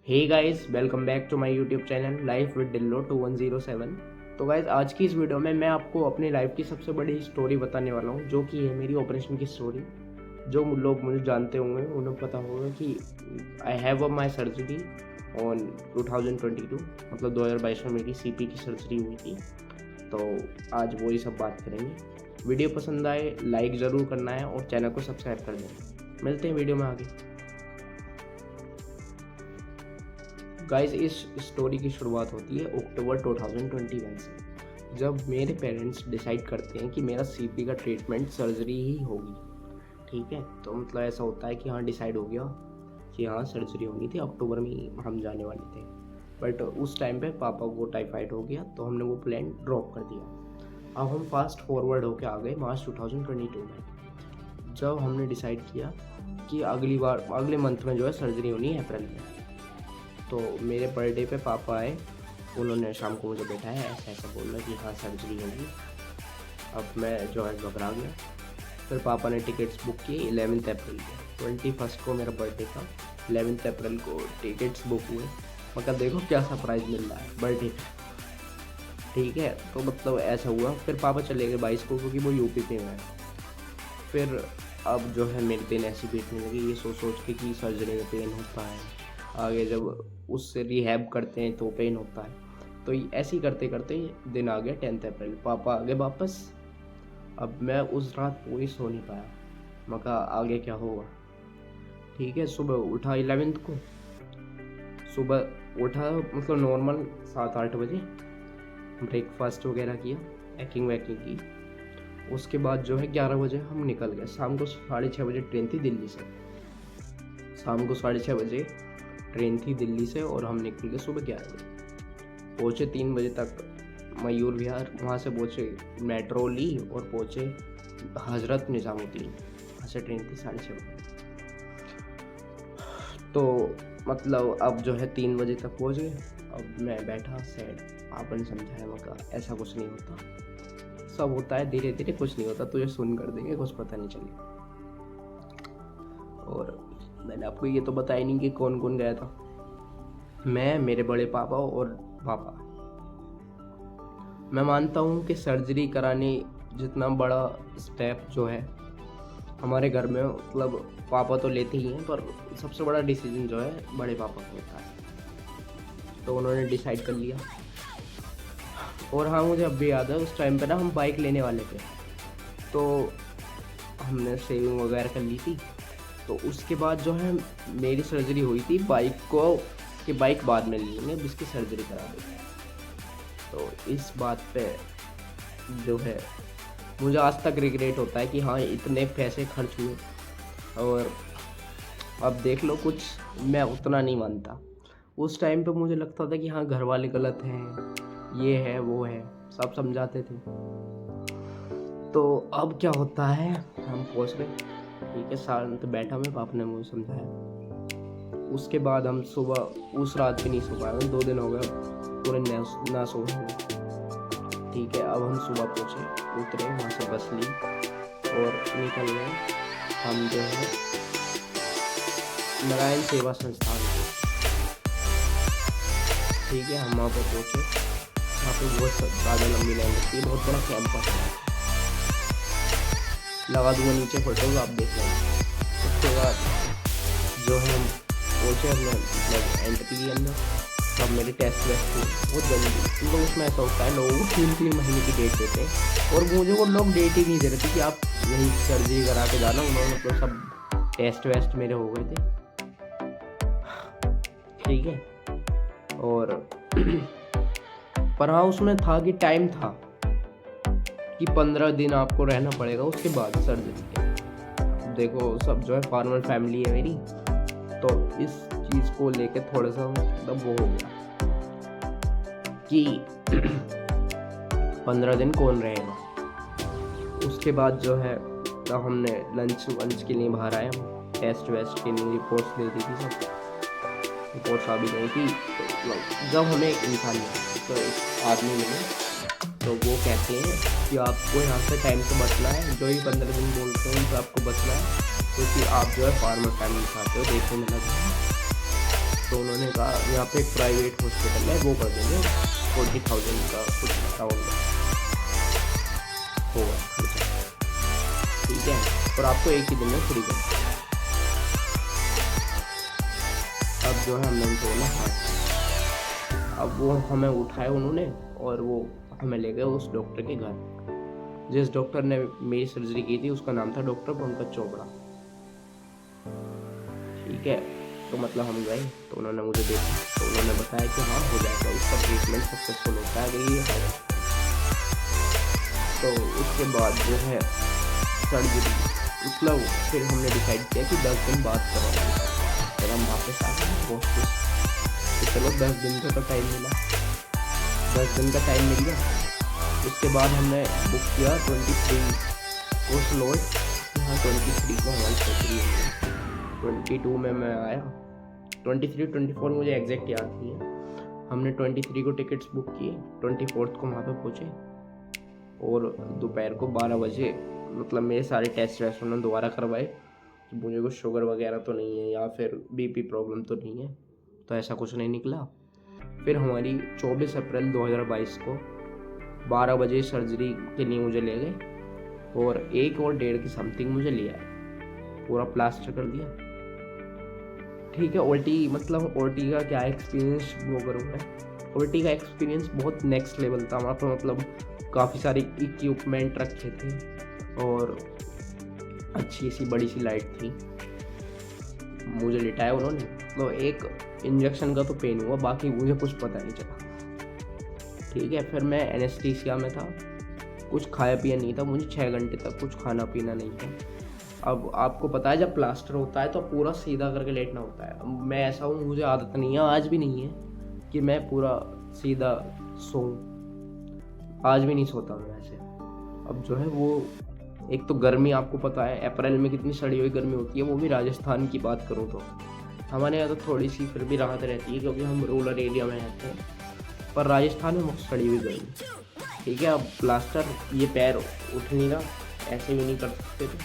Hey guys, welcome back to my YouTube channel life with Dillo 2107। तो guys, आज की इस वीडियो में मैं आपको अपनी लाइफ की सबसे बड़ी स्टोरी बताने वाला हूँ, जो कि है मेरी ऑपरेशन की स्टोरी। जो लोग मुझे जानते होंगे उन्हें पता होगा कि I have my surgery on 2022, मतलब 2022 में मेरी सीपी की सर्जरी हुई थी। तो आज वही सब बात करेंगे। वीडियो पसंद आए लाइक ज़रूर करना है और चैनल को सब्सक्राइब कर देना। मिलते हैं वीडियो में आगे। गाइस, इस स्टोरी की शुरुआत होती है अक्टूबर 2021 से, जब मेरे पेरेंट्स डिसाइड करते हैं कि मेरा सीपी का ट्रीटमेंट सर्जरी ही होगी। ठीक है, तो मतलब ऐसा होता है कि हाँ डिसाइड हो गया कि हाँ सर्जरी होनी थी। अक्टूबर में ही हम जाने वाले थे, बट उस टाइम पे पापा को टाइफाइड हो गया, तो हमने वो प्लान ड्रॉप कर दिया। अब हम फास्ट फॉरवर्ड होके आ गए मार्च 2022 में, जब हमने डिसाइड किया कि अगले मंथ में जो है सर्जरी होनी है, अप्रैल में। तो मेरे बर्थडे पे पापा आए, उन्होंने शाम को मुझे बैठाया, ऐसा ऐसा बोला कि हाँ सर्जरी होगी। अब मैं जो है घबरा गया। फिर पापा ने टिकट्स बुक किए 11 अप्रैल को। 21 को मेरा बर्थडे था, 11 अप्रैल को टिकट्स बुक हुए। मगर देखो क्या सरप्राइज़ मिल रहा है बर्थडे पे। ठीक है, तो मतलब ऐसा हुआ। फिर पापा चले गए 22 को, क्योंकि वो यूपी पे हैं। फिर अब जो है मेरे दिन ऐसी बीतने लगी, ये सोच सोच के कि सर्जरी में पेन होता है, आगे जब उससे रिहैब करते हैं तो पेन होता है। तो ऐसे ही करते करते दिन आ गया 10 अप्रैल, पापा आ गए वापस। अब मैं उस रात पूरी सो नहीं पाया, मैं कहा आगे क्या होगा। ठीक है, सुबह उठा 11 को, सुबह उठा मतलब नॉर्मल 7-8 बजे, ब्रेकफास्ट वगैरह किया, पैकिंग वैकिंग की। उसके बाद जो है 11 बजे हम निकल गए। शाम को 6:30 बजे ट्रेन थी दिल्ली से। शाम को 6:30 बजे ट्रेन थी दिल्ली से, और हम निकल गए सुबह 11 बजे। पहुँचे 3 बजे तक मयूर विहार, वहाँ से पहुँचे मेट्रो ली और पहुँचे हज़रत निज़ामुद्दीन। वहाँ से ट्रेन थी 6:30 बजे। तो मतलब अब जो है 3 बजे तक पहुँच गए। अब मैं बैठा सैड, आपने ने समझाया, मगर ऐसा कुछ नहीं होता, सब होता है धीरे धीरे, कुछ नहीं होता, तुझे सुन कर देंगे, कुछ पता नहीं चलेगा। और मैंने आपको ये तो बताया नहीं कि कौन कौन गया था। मैं, मेरे बड़े पापा और पापा। मैं मानता हूँ कि सर्जरी कराने जितना बड़ा स्टेप जो है हमारे घर में, मतलब पापा तो लेते ही हैं, पर सबसे बड़ा डिसीजन जो है बड़े पापा का होता है। तो उन्होंने डिसाइड कर लिया। और हाँ, मुझे अब भी याद है, उस टाइम पे ना हम बाइक लेने वाले थे, तो हमने सेविंग वगैरह कर ली थी। तो उसके बाद जो है मेरी सर्जरी हुई थी बाइक बाद में ली मैंने, जिसकी सर्जरी करा दी। तो इस बात पे जो है मुझे आज तक रिग्रेट होता है कि हाँ इतने पैसे खर्च हुए, और अब देख लो कुछ मैं उतना नहीं मानता। उस टाइम पे मुझे लगता था कि हाँ घर वाले गलत हैं, ये है वो है, सब समझाते थे। तो अब क्या होता है, हम पहुँच गए। ठीक है, शांत बैठा मैं, पापा ने मुझे समझाया। उसके बाद हम सुबह उस रात भी नहीं सो पाए, 2 दिन हो गए पूरे ना सो रहे। ठीक है, अब हम सुबह पहुँचे, उतरे, वहाँ से बस ली और निकल गए। हम जो है नारायण सेवा संस्थान, ठीक है, हम वहाँ पर पहुँचे। वहाँ पे बहुत ज़्यादा लंबी लाइन लगती है, बहुत बड़ा कैंपस है, लगा दूँगा नीचे फोटो, आप देख लेंगे। उसके बाद जो है हम पहुँचे, हमने मतलब एंट्री की अंदर। तब मेरे टेस्ट वेस्ट थे बहुत जल्दी, मतलब उसमें ऐसा होता है लोगों को 3-3 महीने की डेट देते हैं, और मुझे वो लोग डेट ही नहीं दे रहे थे कि आप यहीं सर्जरी करा के जाना। उन्होंने तो सब टेस्ट वेस्ट मेरे हो गए थे। ठीक है, और पर हाँ उसमें था कि टाइम था कि 15 दिन आपको रहना पड़ेगा उसके बाद सर्जरी के। देखो सब जो है फॉर्मल फैमिली है मेरी, तो इस चीज़ को लेके थोड़ा सा मतलब वो हो गया कि 15 दिन कौन रहेगा। उसके बाद जो है तब हमने लंच वंच के लिए बाहर आए, टेस्ट वेस्ट के लिए रिपोर्ट्स दे दी थी, सब रिपोर्ट्स आ भी गई थी। तो जब हमें एक इंसान मिला, तो एक आदमी मिले, तो वो कहते हैं कि आपको यहाँ से टाइम से बचना है, जो ही 15 दिन बोलते हैं तो आपको बचना है, क्योंकि आप जो है फार्मर फैमिली खाते हो, देखने में लग रहा है। तो उन्होंने कहा यहाँ पे एक प्राइवेट हॉस्पिटल है, वो कर देंगे 40,000 का कुछ अराउंड होगा खर्चा, ठीक है, और आपको एक ही दिन में फ्री कर। अब जो है हमने उनको बोला हाँ, अब वो हमें उठाए उन्होंने और वो हमें ले गए उस डॉक्टर के घर। जिस डॉक्टर ने मेरी सर्जरी की थी उसका नाम था डॉक्टर पंकज चोपड़ा, ठीक है। तो मतलब हम गए तो उन्होंने मुझे देखा, तो उन्होंने बताया कि हाँ हो जाएगा, इसका ट्रीटमेंट सक्सेसफुल होता है अगर ये है। तो उसके बाद जो है सर्जरी, मतलब फिर हमने डिसाइड किया कि 10 दिन बाद करवाएंगे। फिर हम वापस आ गए बहुत खुश, तो चलो 10 दिन का तो टाइम मिला, 10 दिन का टाइम मिल गया। उसके बाद हमने बुक किया 23 को स्लॉट, हाँ 23 को हमारी सर्जरी हुई। 22 में मैं आया, 23, 24 मुझे एग्जैक्ट याद नहीं है। हमने 23 को टिकट्स बुक किए, 24 को वहाँ पे पहुँचे और दोपहर को 12 बजे मतलब मेरे सारे टेस्ट वेस्ट उन्होंने दोबारा करवाए कि मुझे कुछ शुगर वगैरह तो नहीं है या फिर बीपी प्रॉब्लम तो नहीं है, तो ऐसा कुछ नहीं निकला। फिर हमारी 24 अप्रैल 2022 को 12 बजे सर्जरी के लिए मुझे ले गए और 1 और 1.5 की समथिंग मुझे लिया, पूरा प्लास्टर कर दिया, ठीक है। ओटी मतलब ओटी का क्या एक्सपीरियंस वो करूँगा, ओटी का एक्सपीरियंस बहुत नेक्स्ट लेवल था वहाँ पर, मतलब काफ़ी सारे इक्विपमेंट रखे थे और अच्छी सी बड़ी सी लाइट थी। मुझे लिटाया उन्होंने, तो एक इंजेक्शन का तो पेन हुआ, बाकी मुझे कुछ पता नहीं चला, ठीक है। फिर मैं एनेस्थीसिया में था, कुछ खाया पिया नहीं था, मुझे 6 घंटे तक कुछ खाना पीना नहीं था। अब आपको पता है जब प्लास्टर होता है तो पूरा सीधा करके लेटना होता है। मैं ऐसा हूँ, मुझे आदत नहीं है, आज भी नहीं है कि मैं पूरा सीधा सोऊं, आज भी नहीं सोता मैं ऐसे। अब जो है वो एक तो गर्मी, आपको पता है अप्रैल में कितनी सड़ी हुई गर्मी होती है, वो भी राजस्थान की बात करूँ तो हमारे यहाँ तो थोड़ी सी फिर भी राहत रहती है क्योंकि हम रूरल एरिया में रहते हैं, पर राजस्थान में बहुत सड़ी हुई गर्मी, ठीक है। अब प्लास्टर, ये पैर उठ नहीं रहा, ऐसे भी नहीं कर सकते थे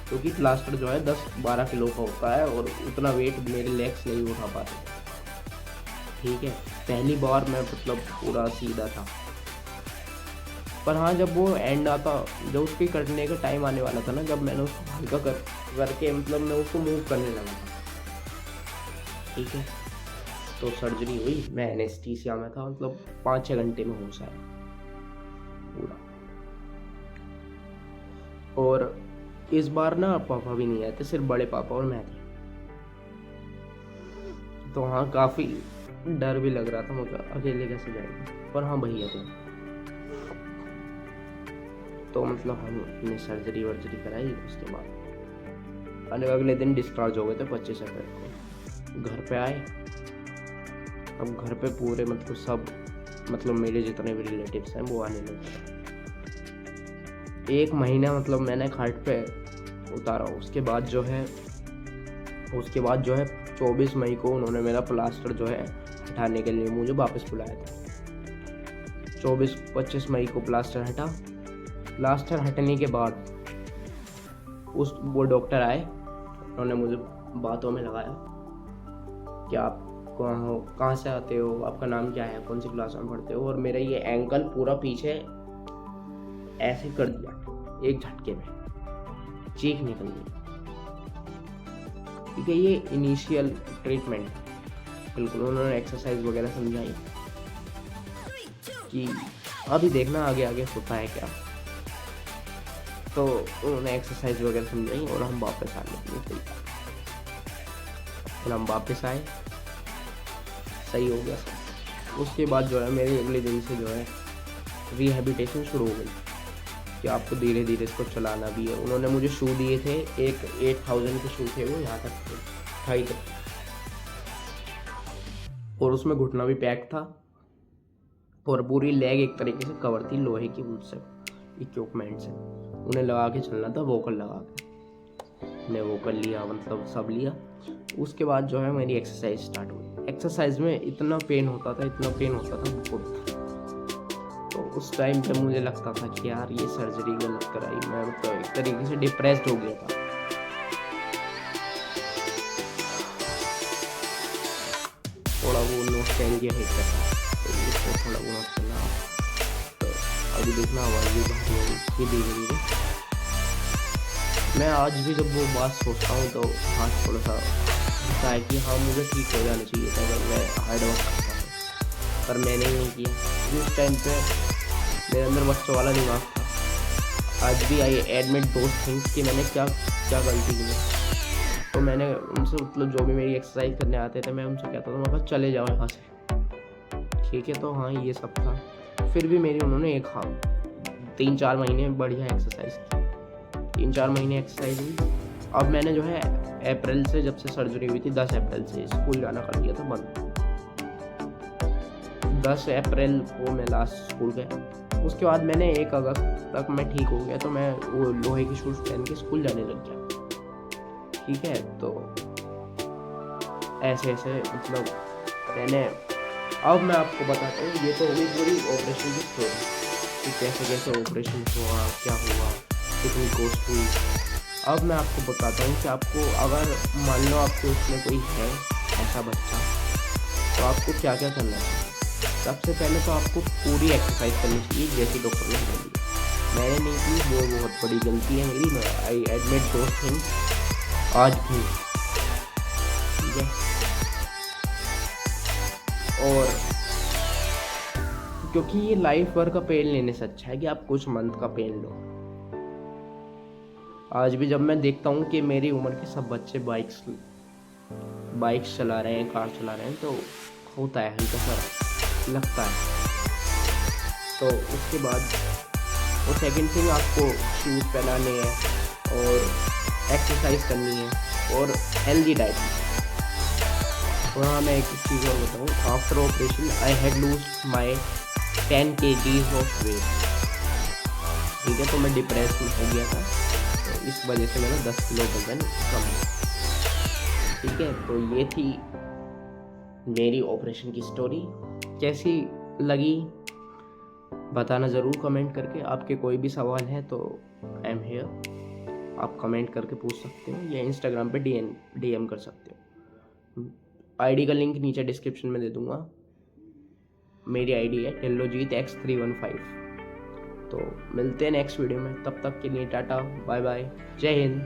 क्योंकि प्लास्टर जो है 10-12 किलो का होता है और उतना वेट मेरे लेग्स नहीं उठा पाते, ठीक है। पहली बार मैं मतलब पूरा सीधा था, पर हाँ जब वो एंड आता, जब उसके कटने का टाइम आने वाला था ना, जब मैंने उसको हल्का करके मतलब मैं उसको मूव करने लगा था, ठीक है। तो सर्जरी हुई, मैं एनेस्थीसिया में था, मतलब 5-6 घंटे में होश आया पूरा। और इस बार ना पापा भी नहीं आए थे, सिर्फ बड़े पापा और मैं थे, तो हाँ काफ़ी डर भी लग रहा था, मतलब अकेले कैसे जाएंगे, पर हाँ भैया थे। तो मतलब हमने सर्जरी वर्जरी कराई, उसके बाद अगले दिन डिस्चार्ज हो गए थे 25 अप्रैल को, घर पे आए। अब घर पे पूरे मतलब सब, मतलब मेरे जितने भी रिलेटिव्स हैं वो आने लगे। 1 महीना मतलब मैंने खाट पे उतारा। उसके बाद जो है 24 मई को उन्होंने मेरा प्लास्टर जो है हटाने के लिए मुझे वापस बुलाया था। 25 मई को प्लास्टर हटा। प्लास्टर हटने के बाद वो डॉक्टर आए, उन्होंने मुझे बातों में लगाया कि आप कहाँ से आते हो, आपका नाम क्या है, कौन सी क्लास में पढ़ते हो, और मेरा ये एंकल पूरा पीछे ऐसे कर दिया, एक झटके में चीख निकल गई, ठीक है। ये इनिशियल ट्रीटमेंट, बिल्कुल उन्होंने एक्सरसाइज वगैरह समझाई कि अभी देखना आगे आगे होता है क्या, तो उन्होंने एक्सरसाइज वगैरह समझाई और हम वापस आने के लिए तैयार। फिर हम वापस आए, सही हो गया सब। उसके बाद जो है मेरे अगले दिन से जो है रिहैबिलिटेशन शुरू हो गई कि आपको धीरे धीरे इसको चलाना भी है। उन्होंने मुझे शू दिए थे, एक 8000 के शू थे, वो यहाँ तक थे, थाई तक, और उसमें घुटना भी पैक था और पूरी लेग एक तरीके से कवर थी लोहे की उससे, इक्विपमेंट से। उन्हें लगा के चलना था, वोकल लगा के। मैंने वोकल लिया, मतलब सब लिया। उसके बाद जो है मेरी एक्सरसाइज स्टार्ट हुई। एक्सरसाइज में इतना पेन होता था बहुत। तो उस टाइम पे मुझे लगता था कि यार ये सर्जरी गलत कराई, मैं मतलब एक तरीके से डिप्रेस्ड हो गया था। थोड़ा वो नॉस्टैल्जिया हिट कर रहा है, तो उसको थोड़ा वो मत करना। तो अभी देखना आवाज़ भी बाहर होगी ये धीरे धीरे। मैं आज भी जब वो बात सोचता हूँ तो हाथ थोड़ा सा होता है कि हाँ मुझे ठीक हो जाना चाहिए था जब मैं हार्ड वर्क करता था, पर मैंने नहीं किया क्योंकि उस टाइम पे मेरे अंदर बच्चों वाला दिमाग था। आज भी आई एडमिट दोज थिंग्स कि मैंने क्या क्या गलती की। तो मैंने उनसे मतलब जो भी मेरी एक्सरसाइज करने आते थे मैं उनसे कहता था, मैं कहा चले जाओ यहाँ से, ठीक है। तो हाँ ये सब था, फिर भी मेरी उन्होंने एक हाँ 3-4 महीने बढ़िया एक्सरसाइज की, 3-4 महीने एक्सरसाइज हुई। अब मैंने जो है अप्रैल से, जब से सर्जरी हुई थी 10 अप्रैल से स्कूल जाना कर दिया था बंद। 10 अप्रैल को मैं लास्ट स्कूल गया, उसके बाद मैंने 1 अगस्त तक मैं ठीक हो गया, तो मैं वो लोहे के शूज़ पहन के स्कूल जाने लग गया, ठीक है। तो ऐसे ऐसे मतलब मैंने, अब मैं आपको बताता हूँ, ये तो होगी पूरी ऑपरेशन की स्टोरी कि कैसे कैसे ऑपरेशन हुआ, क्या हुआ, कितनी कॉस्ट हुई। अब मैं आपको बताता हूँ कि आपको अगर मान लो आपके उसमें कोई है ऐसा बच्चा, तो आपको क्या क्या करना चाहिए। सबसे पहले तो आपको पूरी एक्सरसाइज करनी चाहिए जैसी डॉक्टर ने बोली। मैंने नहीं की, वो बहुत बड़ी गलती है मेरी, मैं आई एडमिट दोज थिंग्स आज भी, ठीक है। और क्योंकि ये लाइफ भर का पेन लेने से अच्छा है कि आप कुछ मंथ का पेन लो। आज भी जब मैं देखता हूँ कि मेरी उम्र के सब बच्चे बाइक्स चला रहे हैं, कार चला रहे हैं, तो होता है हल्का सा लगता है। तो उसके बाद वो सेकंड थिंग, आपको शूज़ पहनाने हैं और एक्सरसाइज करनी है और हेल्दी डाइट। और हाँ मैं एक चीज़ और बताऊँ, after operation I had lose my 10 kgs of weight, ठीक है। तो मैं डिप्रेस में हो गया था, तो इस वजह से मेरा 10 किलो वजन कम है, ठीक है। तो ये थी मेरी ऑपरेशन की स्टोरी। कैसी लगी बताना ज़रूर कमेंट करके। आपके कोई भी सवाल है तो आई एम हियर, आप कमेंट करके पूछ सकते हो या इंस्टाग्राम पे DM कर सकते हो। आईडी का लिंक नीचे डिस्क्रिप्शन में दे दूंगा। मेरी आईडी है टिल्लोजीत X315। तो मिलते हैं नेक्स्ट वीडियो में, तब तक के लिए टाटा बाय बाय, जय हिंद।